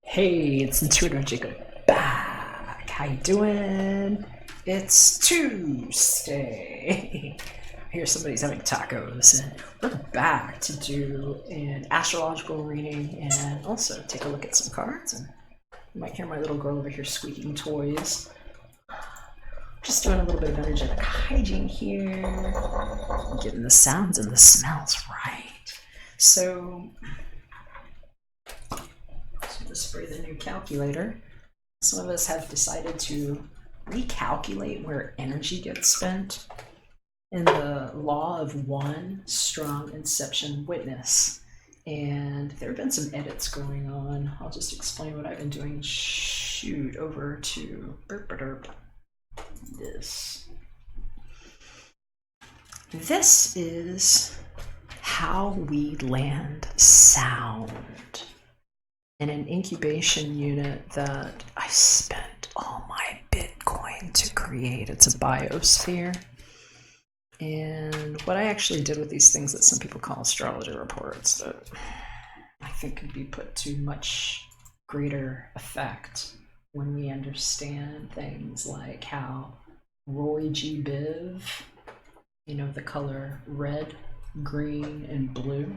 Hey, it's Intuitive Jakob back. How you doing? It's Tuesday. I hear somebody's having tacos, and we're back to do an astrological reading and also take a look at some cards. And you might hear my little girl over here squeaking toys. Just doing a little bit of energetic hygiene here, getting the sounds and the smells right. So let's spray the new calculator. Some of us have decided to recalculate where energy gets spent in the law of one strong inception witness. And there have been some edits going on. I'll just explain what I've been doing. Shoot over to this. This is how we land sound in an incubation unit that I spent all my Bitcoin to create. It's a biosphere. And what I actually did with these things that some people call astrology reports that I think could be put to much greater effect when we understand things like how Roy G. Biv, you know, the color red, green, and blue,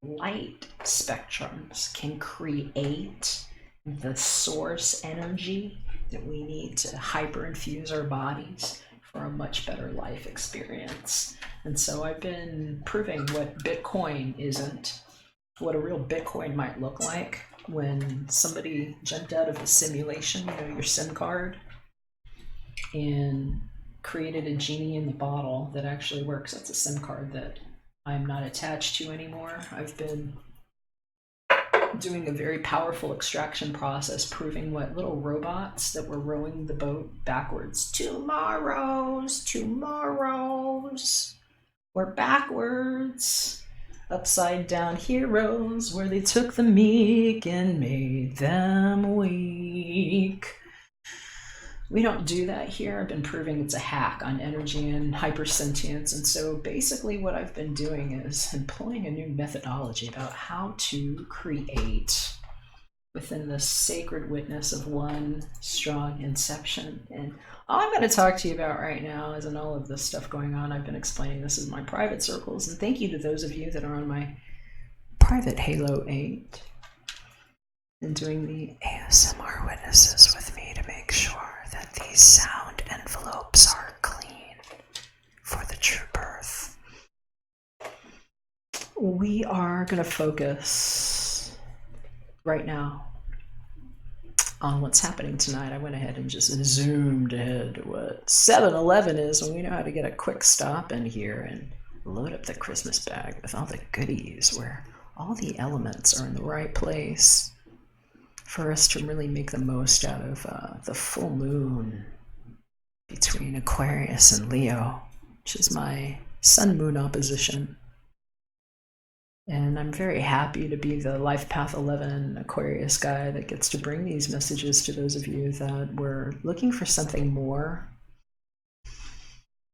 light spectrums can create the source energy that we need to hyperinfuse our bodies for a much better life experience. And so I've been proving what Bitcoin isn't, what a real Bitcoin might look like when somebody jumped out of a simulation, you know, your SIM card, and created a genie in the bottle that actually works. That's a SIM card that I'm not attached to anymore. I've been doing a very powerful extraction process, proving what little robots that were rowing the boat backwards. Tomorrows, or backwards. Upside down heroes, where they took the meek and made them weak. We don't do that here. I've been proving it's a hack on energy and hypersentience. And so basically what I've been doing is employing a new methodology about how to create within the sacred witness of one strong inception. And all I'm going to talk to you about right now is in all of this stuff going on, I've been explaining this in my private circles. And thank you to those of you that are on my private Halo 8 and doing the ASMR witnesses with me to make sure that these sound envelopes are clean for the true birth. We are going to focus right now on what's happening tonight. I went ahead and just zoomed ahead to what 7-Eleven is, and we know how to get a quick stop in here and load up the Christmas bag with all the goodies where all the elements are in the right place for us to really make the most out of the full moon between Aquarius and Leo, which is my sun-moon opposition. And I'm very happy to be the Life Path 11 Aquarius guy that gets to bring these messages to those of you that were looking for something more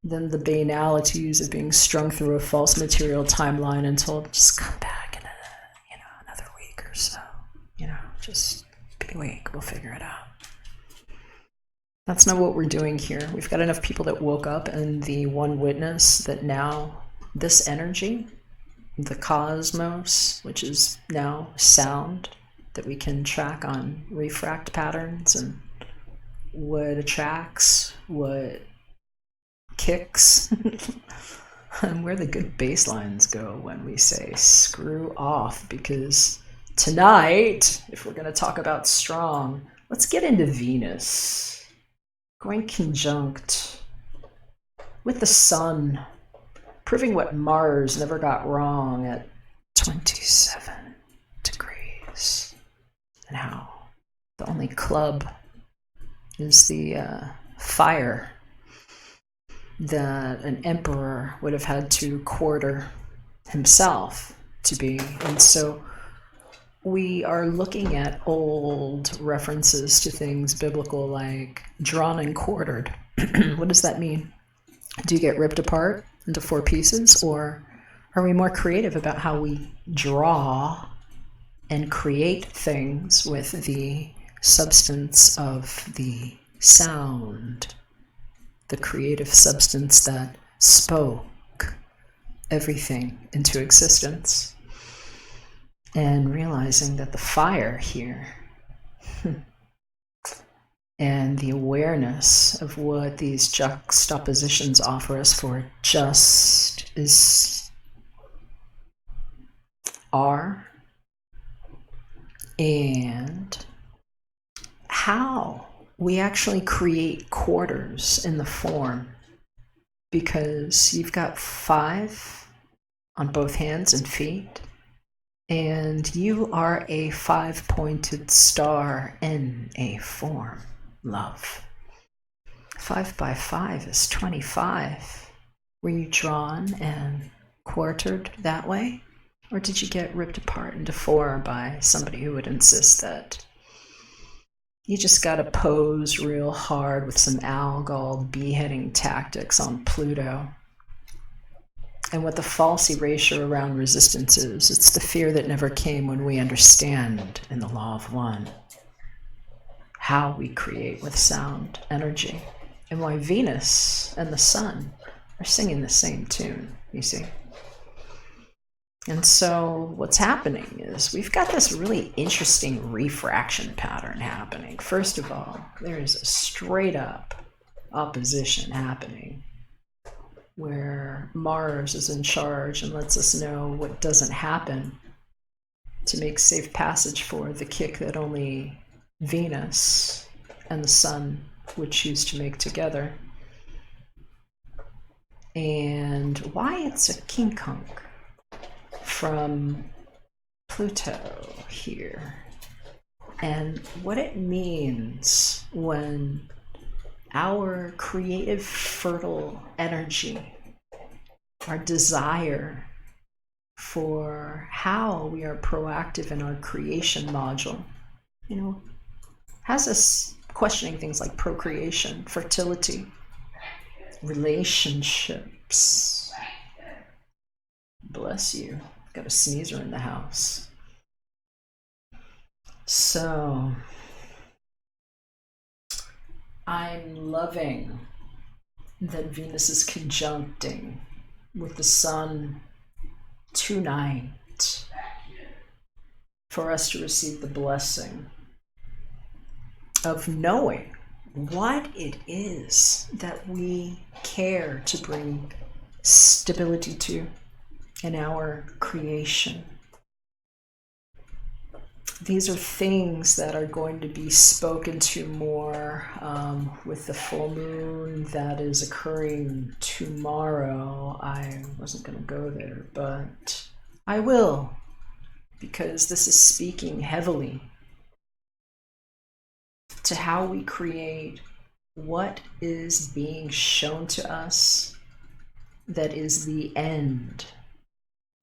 than the banalities of being strung through a false material timeline and told, just come back in another week or so. Just be weak, we'll figure it out. That's not what we're doing here. We've got enough people that woke up and the one witness that now this energy, the cosmos, which is now sound that we can track on refract patterns and what attracts, what kicks, and where the good bass lines go when we say screw off, because tonight, if we're going to talk about strong, let's get into Venus going conjunct with the sun, proving what Mars never got wrong at 27 degrees, and how the only club is the fire that an emperor would have had to quarter himself to be. And so we are looking at old references to things biblical, like drawn and quartered. What does that mean? Do you get ripped apart into 4 pieces, or are we more creative about how we draw and create things with the substance of the sound, the creative substance that spoke everything into existence? And realizing that the fire here and the awareness of what these juxtapositions offer us for just are, and how we actually create quarters in the form, because you've got 5 on both hands and feet, and you are a 5-pointed star in a form, love. 5 by 5 is 25. Were you drawn and quartered that way? Or did you get ripped apart into 4 by somebody who would insist that you just gotta pose real hard with some algal beheading tactics on Pluto? And what the false erasure around resistance is, it's the fear that never came when we understand in the law of one how we create with sound, energy, and why Venus and the sun are singing the same tune, you see. And so what's happening is we've got this really interesting refraction pattern happening. First of all, there is a straight up opposition happening where Mars is in charge and lets us know what doesn't happen to make safe passage for the kick that only Venus and the sun would choose to make together. And why it's a kinkunk from Pluto here, and what it means when our creative, fertile energy, our desire for how we are proactive in our creation module, has us questioning things like procreation, fertility, relationships. Bless you. Got a sneezer in the house. So I'm loving that Venus is conjuncting with the sun tonight for us to receive the blessing of knowing what it is that we care to bring stability to in our creation. These are things that are going to be spoken to more with the full moon that is occurring tomorrow. I wasn't going to go there, but I will, because this is speaking heavily to how we create what is being shown to us that is the end,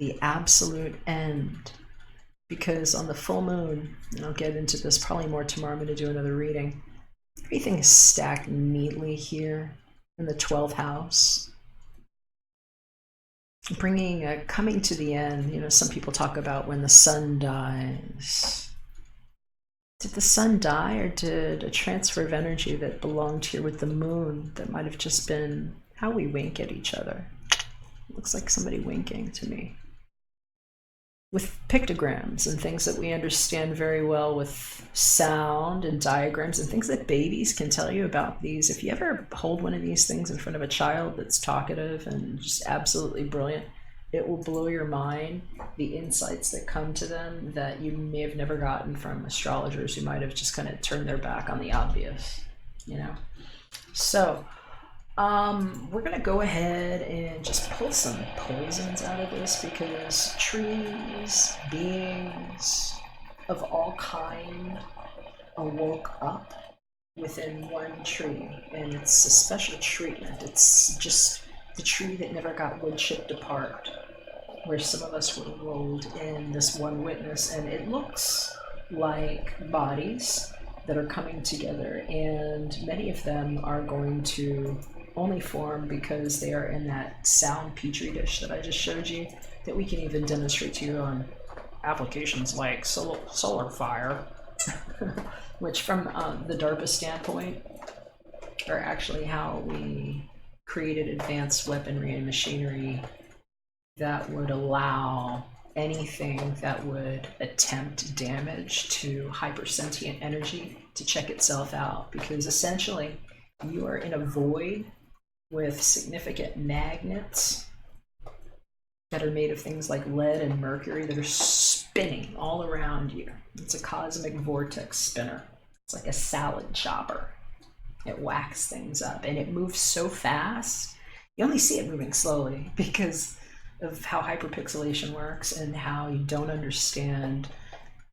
the absolute end. Because on the full moon, and I'll get into this probably more tomorrow, I'm going to do another reading, everything is stacked neatly here in the 12th house, bringing a coming to the end. Some people talk about when the sun dies. Did the sun die, or did a transfer of energy that belonged here with the moon that might have just been how we wink at each other? It looks like somebody winking to me. With pictograms and things that we understand very well with sound and diagrams and things that babies can tell you about these. If you ever hold one of these things in front of a child that's talkative and just absolutely brilliant, it will blow your mind, the insights that come to them that you may have never gotten from astrologers who might have just kind of turned their back on the obvious, So we're going to go ahead and just pull some poisons out of this, because trees, beings of all kind awoke up within one tree, and it's a special treatment. It's just the tree that never got wood chipped apart, where some of us were rolled in this one witness, and it looks like bodies that are coming together, and many of them are going to only form because they are in that sound petri dish that I just showed you, that we can even demonstrate to you on applications like solar fire, which from the DARPA standpoint are actually how we created advanced weaponry and machinery that would allow anything that would attempt damage to hypersentient energy to check itself out, because essentially you are in a void with significant magnets that are made of things like lead and mercury that are spinning all around you. It's a cosmic vortex spinner. It's like a salad chopper. It whacks things up, and it moves so fast you only see it moving slowly because of how hyperpixelation works and how you don't understand,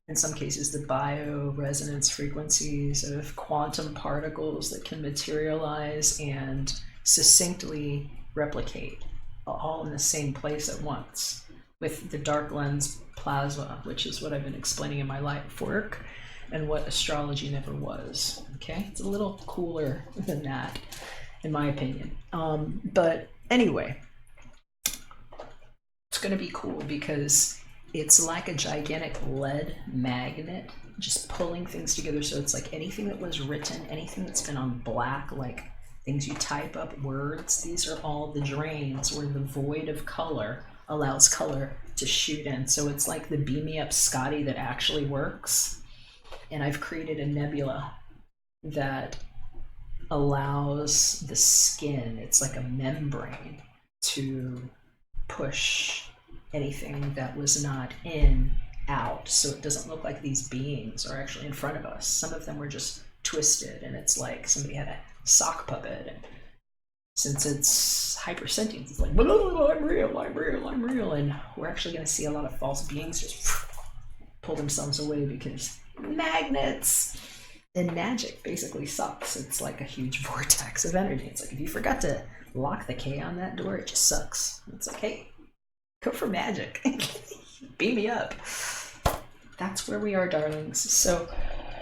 in some cases, the bioresonance frequencies of quantum particles that can materialize and succinctly replicate all in the same place at once with the dark lens plasma, which is what I've been explaining in my life work and what astrology never was. Okay, it's a little cooler than that, in my opinion. But anyway, it's going to be cool because it's like a gigantic lead magnet just pulling things together. So it's like anything that was written, anything that's been on black, like things you type up, words, these are all the drains where the void of color allows color to shoot in. So it's like the Beam Me Up Scotty that actually works. And I've created a nebula that allows the skin, it's like a membrane, to push anything that was not in out, so it doesn't look like these beings are actually in front of us. Some of them were just twisted, and it's like somebody had a sock puppet, and since it's hypersentience, it's like, I'm real, and we're actually going to see a lot of false beings just pull themselves away because magnets and magic basically sucks. It's like a huge vortex of energy. It's like if you forgot to lock the K on that door, it just sucks. It's like, hey, go for magic. Beam me up. That's where we are, darlings. So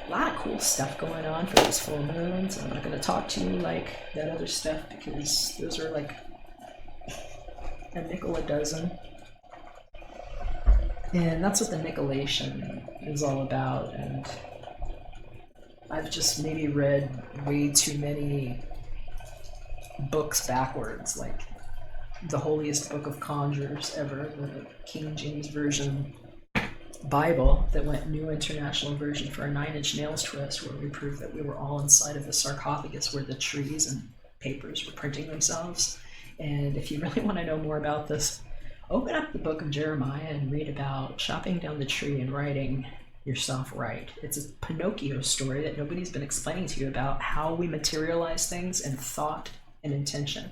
a lot of cool stuff going on for these full moons. I'm not going to talk to you like that other stuff because those are like a nickel a dozen. And that's what the nickelation is all about. And I've just maybe read way too many books backwards, like the holiest book of conjures ever, the King James Version Bible that went New International Version for a 9-inch nails twist, where we proved that we were all inside of the sarcophagus where the trees and papers were printing themselves. And if you really want to know more about this, open up the book of Jeremiah and read about chopping down the tree and writing yourself right. It's a Pinocchio story that nobody's been explaining to you about how we materialize things in thought and intention.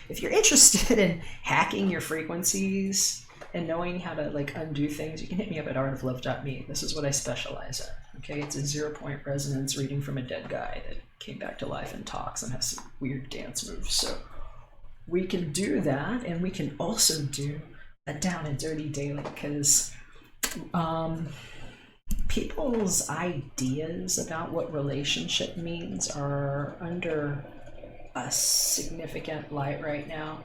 If you're interested in hacking your frequencies and knowing how to like undo things, you can hit me up at artoflove.me. This is what I specialize in. Okay, it's a 0-point resonance reading from a dead guy that came back to life and talks and has some weird dance moves. So we can do that, and we can also do a down and dirty daily, because people's ideas about what relationship means are under a significant light right now.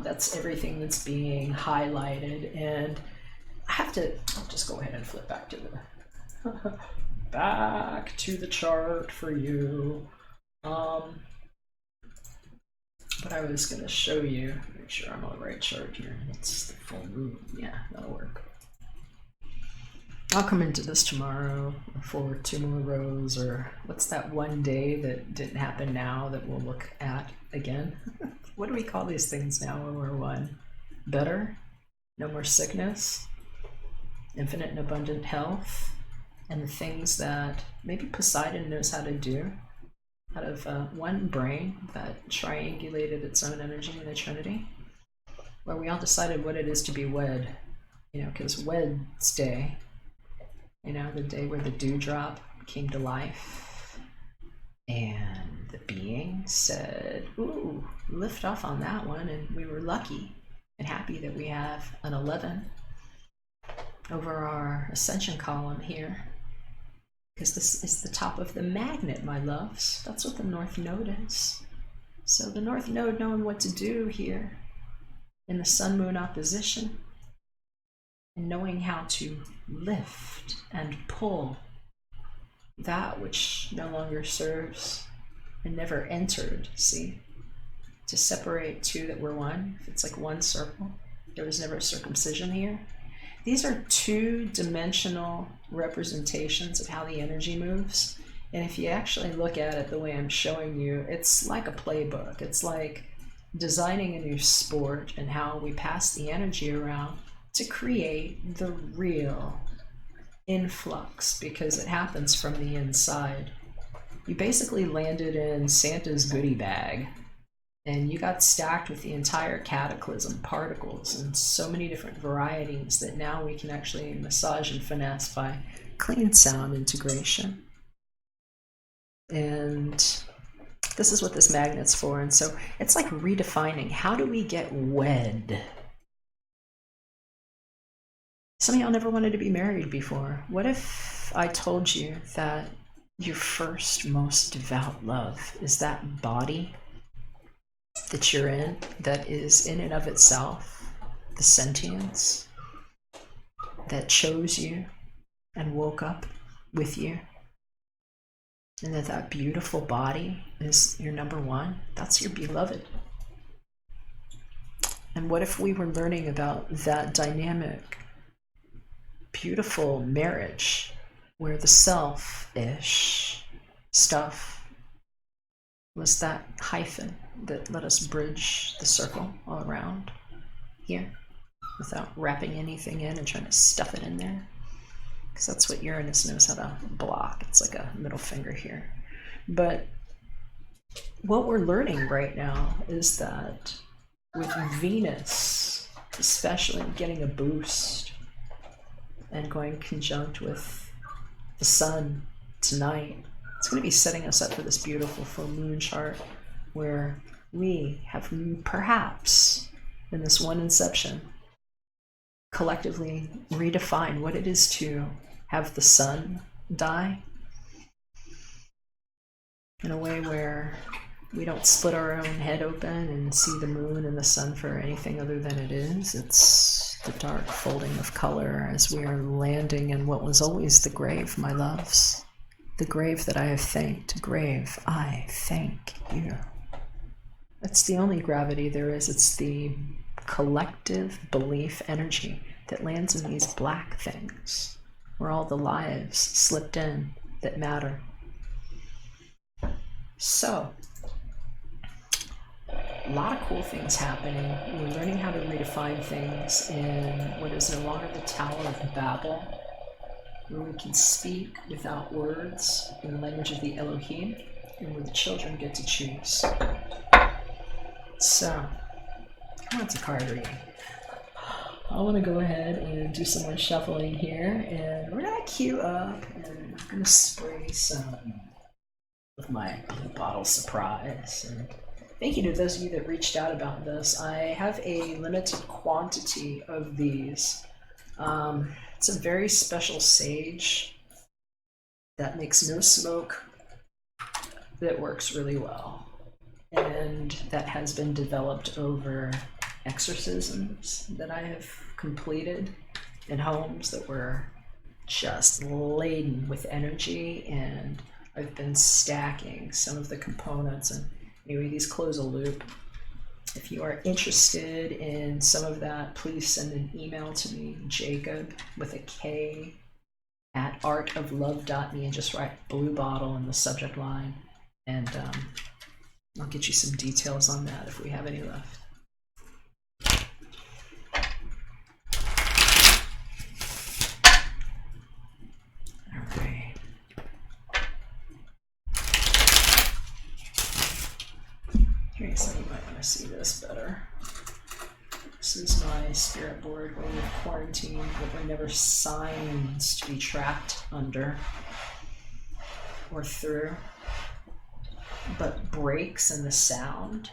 That's everything that's being highlighted, and I'll just go ahead and flip back to the back to the chart for you. But I was going to show you, make sure I'm on the right chart here. It's the full moon. Yeah, that'll work. I'll come into this tomorrow for 2 more rows, or what's that one day that didn't happen now that we'll look at again? What do we call these things now when we're one? Better? No more sickness? Infinite and abundant health? And the things that maybe Poseidon knows how to do out of one brain that triangulated its own energy in the Trinity, where we all decided what it is to be wed, because Wednesday, the day where the dewdrop came to life, and the being said, ooh, lift off on that one, and we were lucky. And happy that we have an 11 over our ascension column here, because this is the top of the magnet, my loves. That's what the North Node is. So the North Node knowing what to do here in the Sun-Moon opposition, and knowing how to lift and pull that which no longer serves and never entered, see? To separate two that were one, if it's like one circle, there was never circumcision here. These are two-dimensional representations of how the energy moves. And if you actually look at it the way I'm showing you, it's like a playbook. It's like designing a new sport and how we pass the energy around to create the real influx, because it happens from the inside. You basically landed in Santa's goodie bag, and you got stacked with the entire cataclysm particles and so many different varieties that now we can actually massage and finesse by clean sound integration. And this is what this magnet's for. And so it's like redefining, how do we get wed? Some of y'all never wanted to be married before. What if I told you that your first most devout love is that body that you're in, that is in and of itself the sentience that chose you and woke up with you, and that beautiful body is your number one? That's your beloved. And what if we were learning about that dynamic, beautiful marriage where the selfish stuff was that hyphen that let us bridge the circle all around here without wrapping anything in and trying to stuff it in there? Because that's what Uranus knows how to block. It's like a middle finger here. But what we're learning right now is that with Venus especially getting a boost and going conjunct with the Sun tonight, it's going to be setting us up for this beautiful full moon chart where we have perhaps, in this one inception, collectively redefined what it is to have the sun die in a way where we don't split our own head open and see the moon and the sun for anything other than it is. It's the dark folding of color as we are landing in what was always the grave, my loves. The grave that I have thanked, grave, I thank you. It's the only gravity there is. It's the collective belief energy that lands in these black things, where all the lives slipped in that matter. So, a lot of cool things happening. We're learning how to redefine things in what is no longer the Tower of Babel, where we can speak without words in the language of the Elohim, and where the children get to choose. So, that's a card reading. I want to go ahead and do some more shuffling here, and we're going to queue up, and I'm going to spray some of my blue bottle surprise. And thank you to those of you that reached out about this. I have a limited quantity of these. It's a very special sage that makes no smoke, that works really well, and that has been developed over exorcisms that I have completed in homes that were just laden with energy, and I've been stacking some of the components, and anyway, these close a loop. If you are interested in some of that, please send an email to me, Jakob with a K at artoflove.me, and just write blue bottle in the subject line, and I'll get you some details on that if we have any left. All right. Here, so you might want to see this better. This is my spirit board where we've quarantined what were never signs to be trapped under or through, but breaks in the sound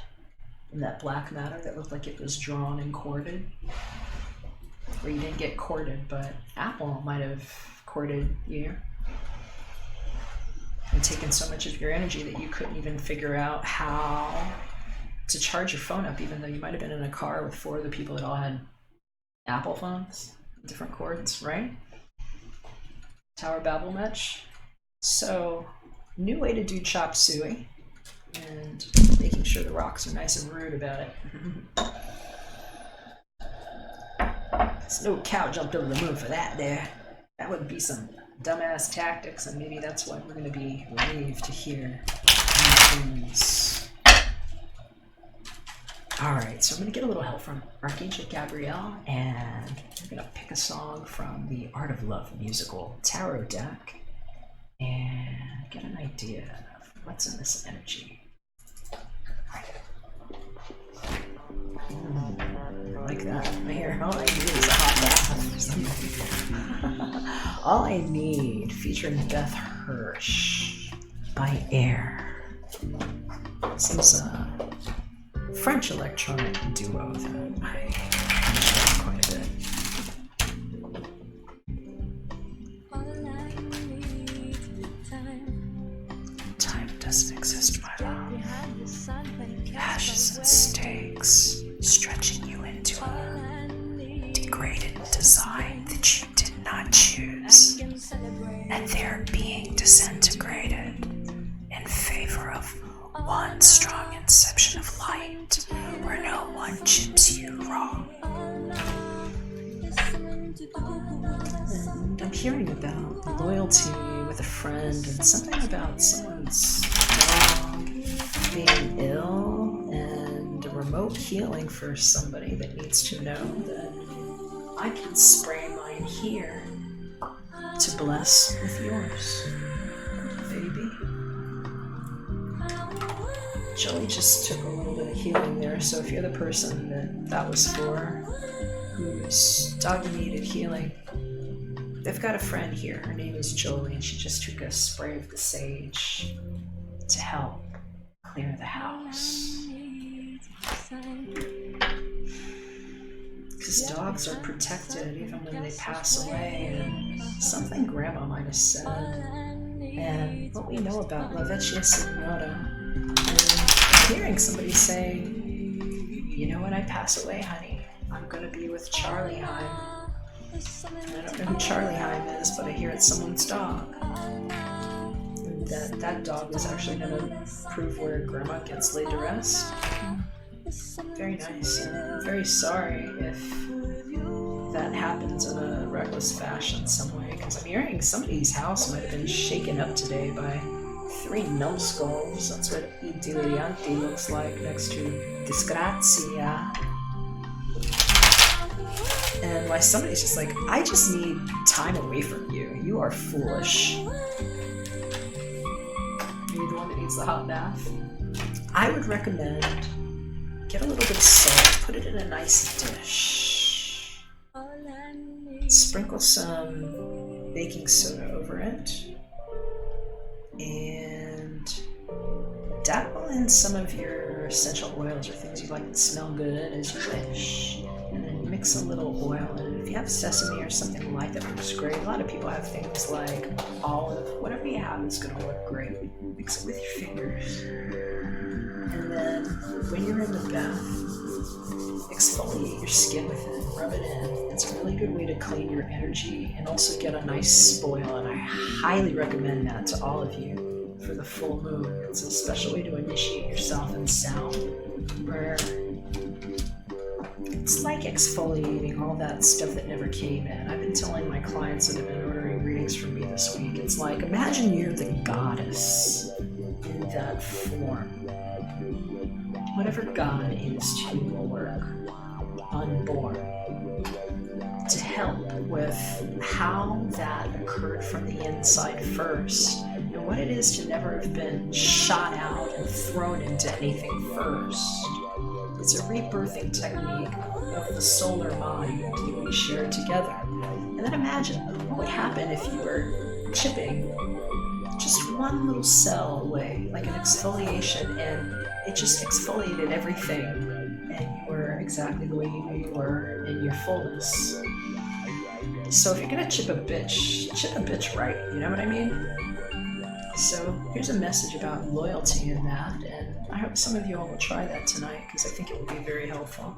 in that black matter that looked like it was drawn and corded. Or you didn't get corded, but Apple might have corded you and taken so much of your energy that you couldn't even figure out how to charge your phone up, even though you might have been in a car with 4 other people that all had Apple phones, different cords, right? Tower Babel match. So, new way to do chop suey, and making sure the rocks are nice and rude about it. There's no cow jumped over the moon for that there. That would be some dumbass tactics, and maybe that's what we're going to be relieved to hear. Alright, so I'm going to get a little help from Archangel Gabrielle, and we're going to pick a song from the Art of Love musical tarot deck and get an idea of what's in this energy. I like that. I hear all I need is a hot bath or something. All I Need, featuring Beth Hirsch by Air. Seems French electronic duo that I enjoy quite a bit. Time doesn't exist, my love. Ashes and stakes, stretching you into a degraded design that you did not choose, and they're being disintegrated in favor of one strong inception of light where no one chips you wrong. And I'm hearing about loyalty with a friend and something about someone's dog being ill and a remote healing for somebody that needs to know that I can spray mine here to bless with yours, baby. Joey just took a little bit of healing there, so if you're the person that was for, whose dog needed healing, they've got a friend here. Her name is Jolie, and she just took a spray of the sage to help clear the house. Because dogs are protected even when they pass away, and something Grandma might have said, and what we know about La Vecchia Signora. Hearing somebody say, you know, when I pass away, honey, I'm going to be with Charlie Heim. I don't know who Charlie Heim is, but I hear it's someone's dog. And that dog is actually going to prove where Grandma gets laid to rest. Very nice. And I'm very sorry if that happens in a reckless fashion some way, because I'm hearing somebody's house might have been shaken up today by 3 numbskulls. That's what Italianti looks like next to Disgrazia. And why somebody's just like, I just need time away from you. You are foolish. You're the one that needs the hot bath. I would recommend get a little bit of salt, put it in a nice dish. Sprinkle some baking soda over it. And dabble in some of your essential oils or things you like that smell good as you wish. And then mix a little oil in it. If you have sesame or something like that, works great. A lot of people have things like olive. Whatever you have is going to work great. Mix it with your fingers. And then when you're in the bath, exfoliate your skin with it. Rub it in. It's a really good way to clean your energy and also get a nice spoil. And I highly recommend that to all of you for the full moon. It's a special way to initiate yourself in sound, where it's like exfoliating all that stuff that never came in. I've been telling my clients that have been ordering readings from me this week, it's like, imagine you're the goddess in that form. Whatever God is to your work, unborn, to help with how that occurred from the inside first, and what it is to never have been shot out and thrown into anything first. It's a rebirthing technique of the solar mind that we share together. And then imagine what would happen if you were chipping just one little cell away, like an exfoliation, and it just exfoliated everything, and you were exactly the way you knew you were in your fullness. So if you're gonna chip a bitch right, you know what I mean? So here's a message about loyalty in that, and I hope some of you all will try that tonight, because I think it will be very helpful.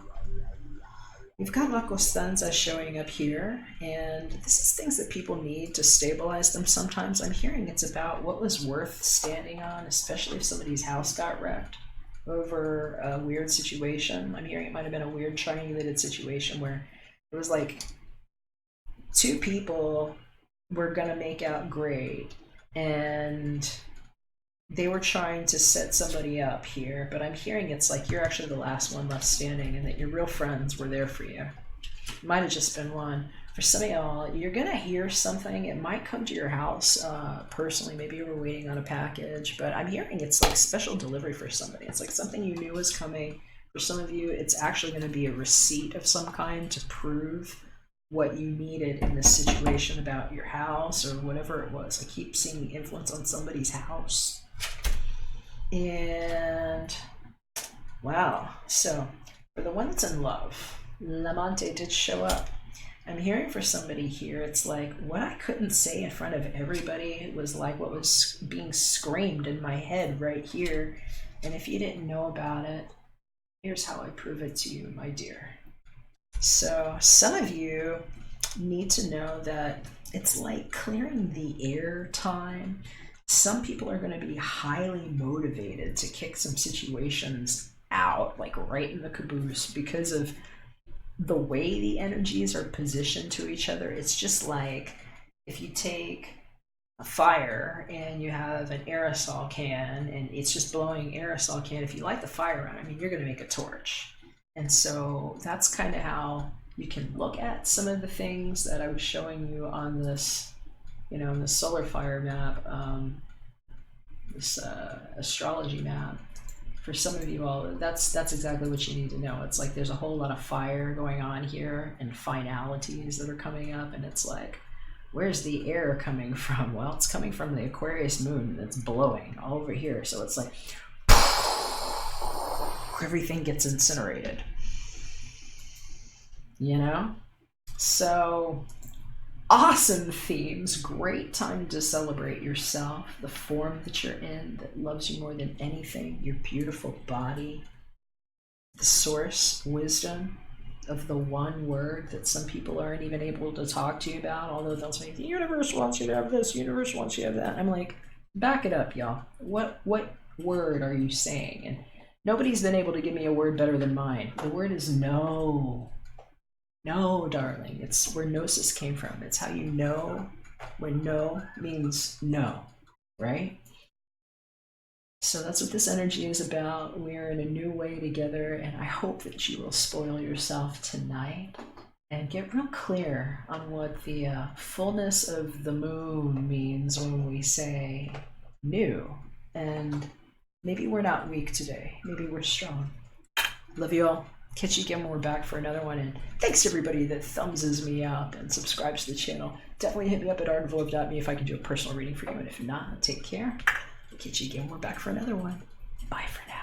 We've got La Costanza showing up here, and this is things that people need to stabilize them sometimes. I'm hearing it's about what was worth standing on, especially if somebody's house got wrecked over a weird situation. I'm hearing it might have been a weird triangulated situation where it was like two people were going to make out great, and they were trying to set somebody up here, but I'm hearing it's like you're actually the last one left standing, and that your real friends were there for you. Might have just been one. For some of y'all, you're gonna hear something. It might come to your house personally. Maybe you were waiting on a package, but I'm hearing it's like special delivery for somebody. It's like something you knew was coming. For some of you, it's actually going to be a receipt of some kind to prove what you needed in this situation about your house or whatever it was. I keep seeing the influence on somebody's house. And wow, so for the one that's in love, Mente did show up. I'm hearing for somebody here, it's like what I couldn't say in front of everybody was like what was being screamed in my head right here. And if you didn't know about it, here's how I prove it to you, my dear. So some of you need to know that it's like clearing the air time. Some people are going to be highly motivated to kick some situations out, like right in the caboose, because of the way the energies are positioned to each other. It's just like if you take a fire and you have an aerosol can and it's just blowing aerosol can. If you light the fire on, I mean, you're going to make a torch. And so that's kind of how you can look at some of the things that I was showing you on this, you know, in the solar fire map, this astrology map. For some of you all, that's exactly what you need to know. It's like there's a whole lot of fire going on here and finalities that are coming up, and it's like, where's the air coming from? Well, it's coming from the Aquarius moon that's blowing all over here. So it's like everything gets incinerated, you know? So awesome themes, great time to celebrate yourself, the form that you're in that loves you more than anything, your beautiful body, the source wisdom of the one word that some people aren't even able to talk to you about, although they'll say, the universe wants you to have this, the universe wants you to have that. I'm like, back it up, y'all. What word are you saying? And nobody's been able to give me a word better than mine. The word is no. No, darling. It's where gnosis came from. It's how you know when no means no, right? So that's what this energy is about. We're in a new way together, and I hope that you will spoil yourself tonight and get real clear on what the fullness of the moon means when we say new. And maybe we're not weak today. Maybe we're strong. Love you all. Catch you again when we're back for another one. And thanks to everybody that thumbses me up and subscribes to the channel. Definitely hit me up at ardenvillage.me if I can do a personal reading for you. And if not, take care. Catch you again when we're back for another one. Bye for now.